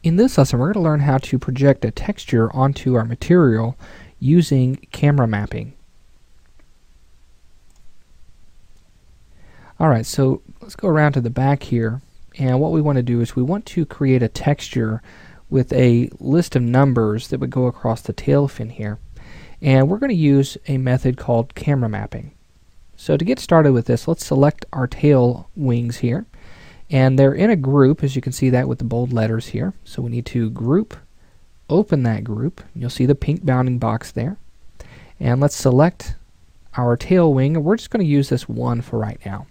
In this lesson, we're going to learn how to project a texture onto our material using camera mapping. Alright, so let's go around to the back here, and what we want to do is we want to create a texture with a list of numbers that would go across the tail fin here. And we're going to use a method called camera mapping. So to get started with this, let's select our tail wings here. And they're in a group, as you can see that with the bold letters here. So we need to group, open that group. You'll see the pink bounding box there. And let's select our tail wing. We're just going to use this one for right now.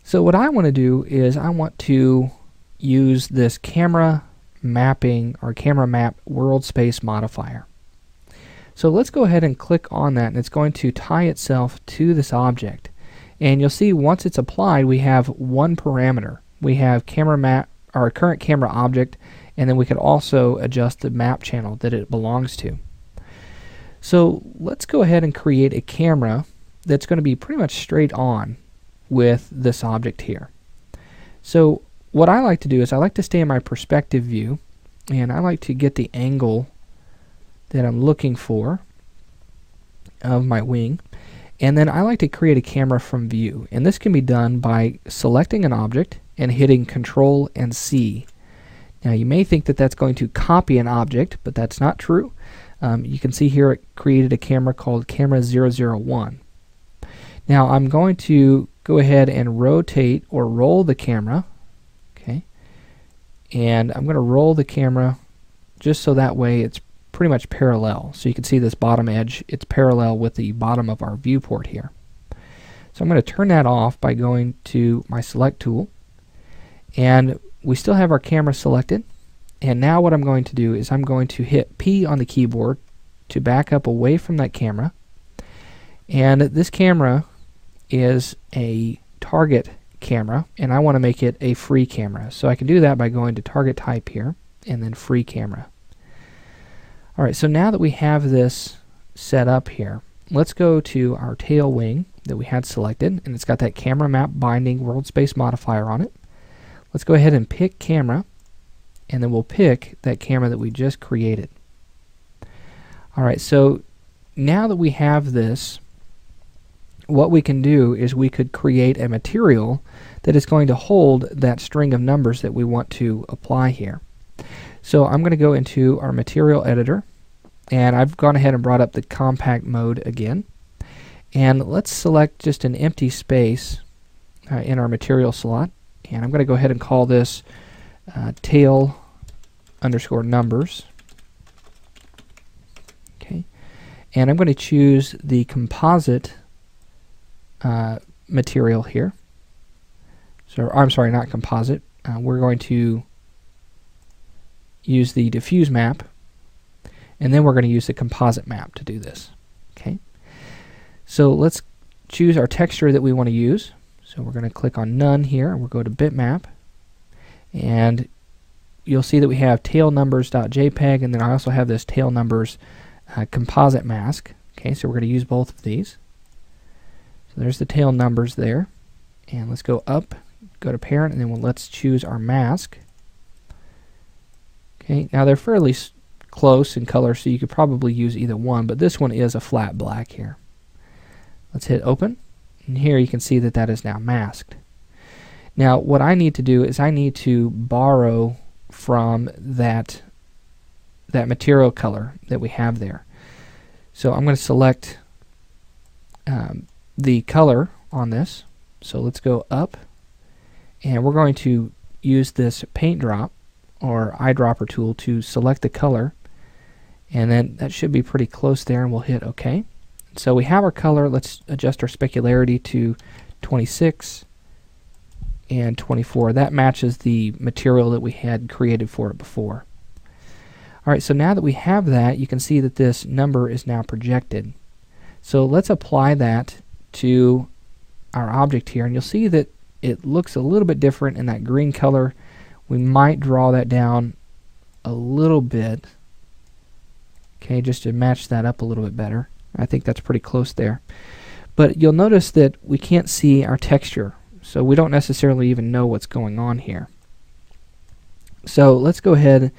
So what I want to do is I want to use this camera mapping or camera map world space modifier. So let's go ahead and click on that, and it's going to tie itself to this object. And you'll see once it's applied, we have one parameter. We have camera map, our current camera object, and then we can also adjust the map channel that it belongs to. So let's go ahead and create a camera that's going to be pretty much straight on with this object here. So what I like to do is I like to stay in my perspective view, and I like to get the angle that I'm looking for of my wing. And then I like to create a camera from view, and this can be done by selecting an object and hitting Control and C. Now you may think that that's going to copy an object, but that's not true. You can see here it created a camera called Camera 001. Now I'm going to go ahead and rotate or roll the camera, okay, and I'm going to roll the camera just so that way it's pretty much parallel. So you can see this bottom edge, it's parallel with the bottom of our viewport here. So I'm going to turn that off by going to my select tool, and we still have our camera selected. And now what I'm going to do is I'm going to hit P on the keyboard to back up away from that camera. And this camera is a target camera, and I want to make it a free camera. So I can do that by going to target type here and then free camera. Alright, so now that we have this set up here, let's go to our tail wing that we had selected, and it's got that camera map binding world space modifier on it. Let's go ahead and pick camera, and then we'll pick that camera that we just created. Alright, so now that we have this, what we can do is we could create a material that is going to hold that string of numbers that we want to apply here. So I'm going to go into our material editor, and I've gone ahead and brought up the compact mode again. And let's select just an empty space in our material slot, and I'm going to go ahead and call this tail underscore numbers. Okay, and I'm going to choose the composite material here. So I'm sorry, not composite. We're going to use the diffuse map, and then we're going to use the composite map to do this. Okay, so let's choose our texture that we want to use. So we're going to click on none here, and we'll go to bitmap, and you'll see that we have tail numbers.jpg, and then I also have this tail numbers composite mask. Okay, so we're going to use both of these. So there's the tail numbers there, and let's go up, go to parent, and then let's choose our mask. Okay, now they're fairly close in color, so you could probably use either one, but this one is a flat black here. Let's hit open, and here you can see that that is now masked. Now what I need to do is I need to borrow from that material color that we have there. So I'm going to select the color on this. So let's go up, and we're going to use this paint drop or eyedropper tool to select the color, and then that should be pretty close there, and we'll hit OK. So we have our color. Let's adjust our specularity to 26 and 24. That matches the material that we had created for it before. Alright, so now that we have that, you can see that this number is now projected. So let's apply that to our object here, and you'll see that it looks a little bit different in that green color. We might draw that down a little bit, okay, just to match that up a little bit better. I think that's pretty close there. But you'll notice that we can't see our texture, so we don't necessarily even know what's going on here. So let's go ahead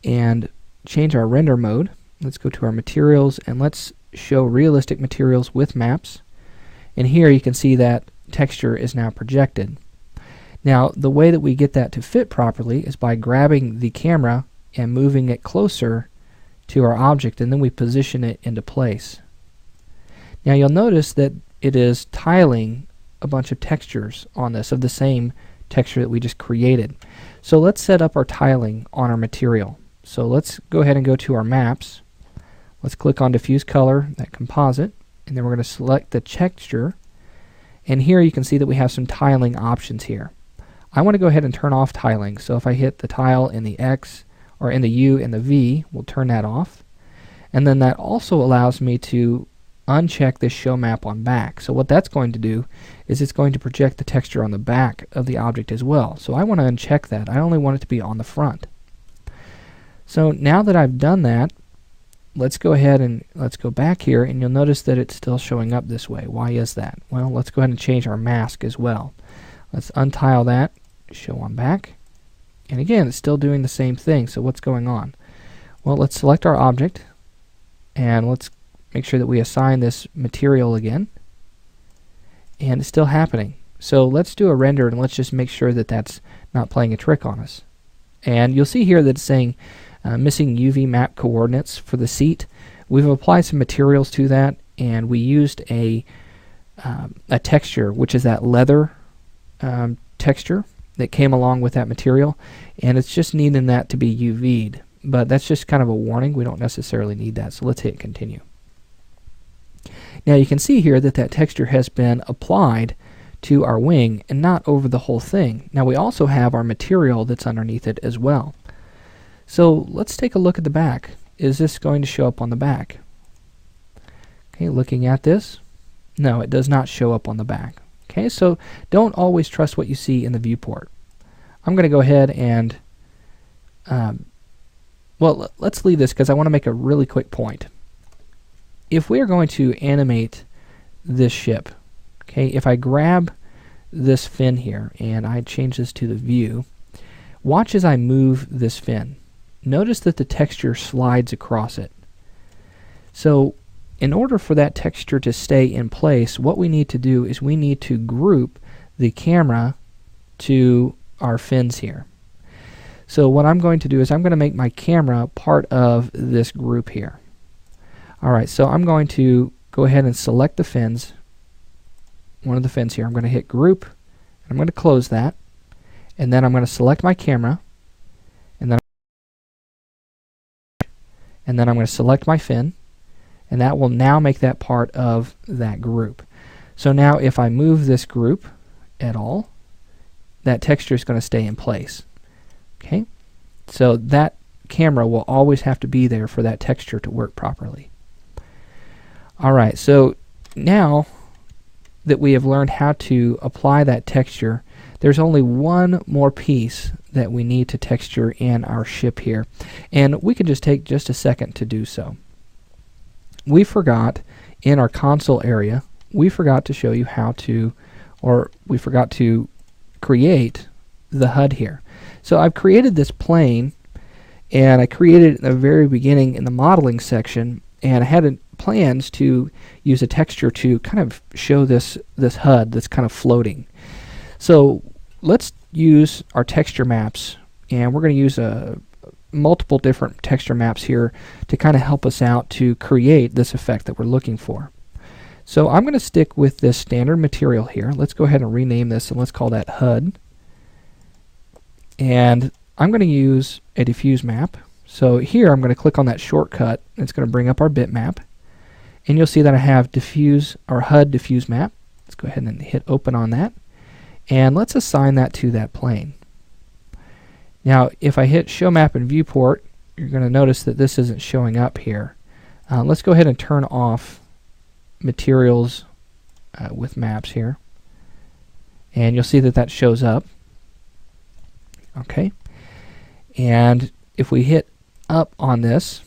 and change our render mode. Let's go to our materials and let's show realistic materials with maps. And here you can see that texture is now projected. Now the way that we get that to fit properly is by grabbing the camera and moving it closer to our object, and then we position it into place. Now you'll notice that it is tiling a bunch of textures on this of the same texture that we just created. So let's set up our tiling on our material. So let's go ahead and go to our maps. Let's click on diffuse color, that composite, and then we're going to select the texture, and here you can see that we have some tiling options here. I want to go ahead and turn off tiling, so if I hit the tile in the X or in the U and the V, we'll turn that off. And then that also allows me to uncheck this show map on back. So what that's going to do is it's going to project the texture on the back of the object as well. So I want to uncheck that. I only want it to be on the front. So now that I've done that, let's go ahead and let's go back here, and you'll notice that it's still showing up this way. Why is that? Well, let's go ahead and change our mask as well. Let's untile that, show on back, and again it's still doing the same thing. So what's going on? Well, let's select our object and let's make sure that we assign this material again, and it's still happening. So let's do a render and let's just make sure that that's not playing a trick on us. And you'll see here that it's saying missing UV map coordinates for the seat. We've applied some materials to that, and we used a texture, which is that leather texture that came along with that material, and it's just needing that to be UV'd. But that's just kind of a warning. We don't necessarily need that. So let's hit continue. Now you can see here that that texture has been applied to our wing and not over the whole thing. Now we also have our material that's underneath it as well. So let's take a look at the back. Is this going to show up on the back? Okay, looking at this, no, it does not show up on the back. Okay, so don't always trust what you see in the viewport. I'm going to go ahead and well, let's leave this because I want to make a really quick point. If we are going to animate this ship, okay, if I grab this fin here and I change this to the view, watch as I move this fin. Notice that the texture slides across it. So in order for that texture to stay in place, what we need to do is we need to group the camera to our fins here. So what I'm going to do is I'm going to make my camera part of this group here. Alright, so I'm going to go ahead and select the fins, one of the fins here. I'm going to hit group, and I'm going to close that, and then I'm going to select my camera, and then I'm going to select my fin, and that will now make that part of that group. So now if I move this group at all, that texture is going to stay in place. Okay, so that camera will always have to be there for that texture to work properly. Alright, so now that we have learned how to apply that texture, there's only one more piece that we need to texture in our ship here, and we can just take just a second to do so. We forgot in our console area, we forgot to show you how to, or we forgot to create the HUD here. So I've created this plane, and I created it in the very beginning in the modeling section, and I had plans to use a texture to kind of show this HUD that's kind of floating. So let's use our texture maps, and we're going to use multiple different texture maps here to kind of help us out to create this effect that we're looking for. So I'm going to stick with this standard material here. Let's go ahead and rename this, and let's call that HUD. And I'm going to use a diffuse map. So here I'm going to click on that shortcut. It's going to bring up our bitmap, and you'll see that I have diffuse or HUD diffuse map. Let's go ahead and hit open on that, and let's assign that to that plane. Now if I hit show map and viewport, you're going to notice that this isn't showing up here. Let's go ahead and turn off materials with maps here, and you'll see that that shows up. Okay, and if we hit up on this,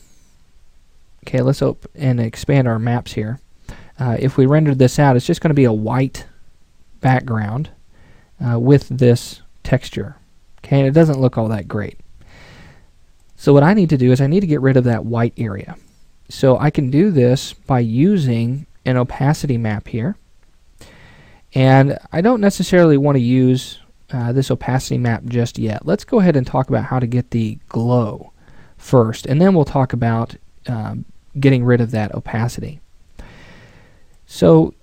okay, let's open and expand our maps here. If we rendered this out, it's just going to be a white background with this texture. Okay, and it doesn't look all that great. So what I need to do is I need to get rid of that white area. So I can do this by using an opacity map here. And I don't necessarily want to use this opacity map just yet. Let's go ahead and talk about how to get the glow first, and then we'll talk about getting rid of that opacity. So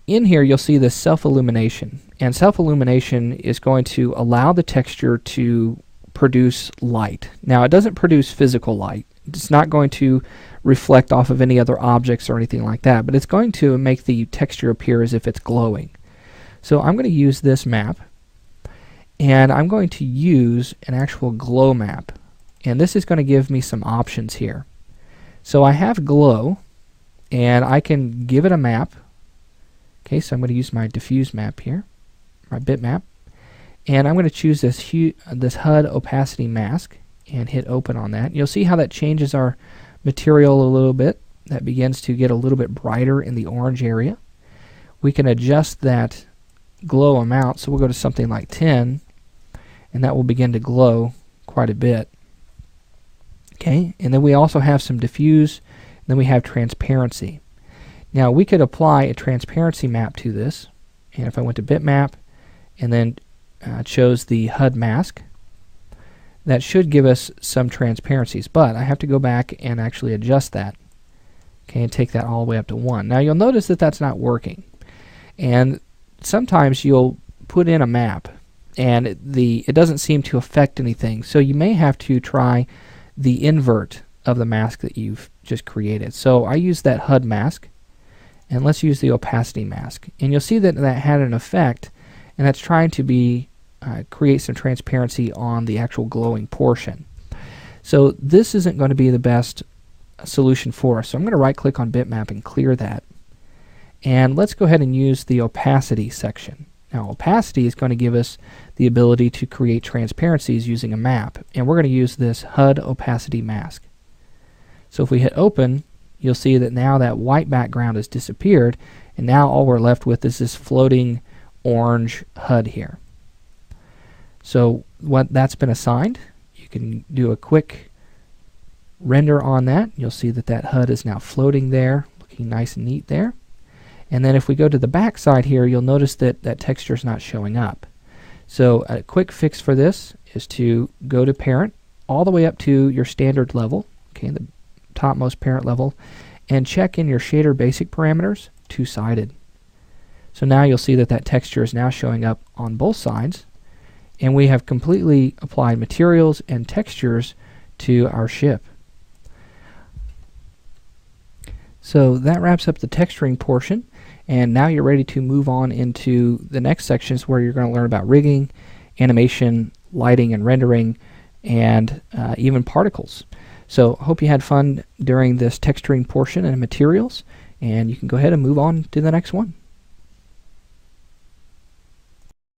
in here you'll see this self-illumination, and self-illumination is going to allow the texture to produce light. Now it doesn't produce physical light. It's not going to reflect off of any other objects or anything like that, but it's going to make the texture appear as if it's glowing. So I'm going to use this map, and I'm going to use an actual glow map, and this is going to give me some options here. So I have glow, and I can give it a map. Okay, so I'm going to use my diffuse map here, my bitmap, and I'm going to choose this HUD opacity mask and hit open on that. You'll see how that changes our material a little bit. That begins to get a little bit brighter in the orange area. We can adjust that glow amount, so we'll go to something like 10, and that will begin to glow quite a bit. Okay, and then we also have some diffuse, and then we have transparency. Now we could apply a transparency map to this, and if I went to bitmap and then chose the HUD mask, that should give us some transparencies, but I have to go back and actually adjust that, okay, and take that all the way up to 1. Now you'll notice that that's not working, and sometimes you'll put in a map and it doesn't seem to affect anything, so you may have to try the invert of the mask that you've just created. So I use that HUD mask, and let's use the opacity mask, and you'll see that that had an effect, and that's trying to be create some transparency on the actual glowing portion. So this isn't going to be the best solution for us, so I'm going to right click on bitmap and clear that, and let's go ahead and use the opacity section. Now opacity is going to give us the ability to create transparencies using a map, and we're going to use this HUD opacity mask. So if we hit open, you'll see that now that white background has disappeared, and now all we're left with is this floating orange HUD here. So what that's been assigned, you can do a quick render on that. You'll see that that HUD is now floating there, looking nice and neat there. And then if we go to the back side here, you'll notice that that texture is not showing up. So a quick fix for this is to go to parent all the way up to your standard level, okay, the topmost parent level, and check in your shader basic parameters, two-sided. So now you'll see that that texture is now showing up on both sides, and we have completely applied materials and textures to our ship. So that wraps up the texturing portion, and now you're ready to move on into the next sections where you're going to learn about rigging, animation, lighting and rendering, and even particles. So hope you had fun during this texturing portion and materials, and you can go ahead and move on to the next one.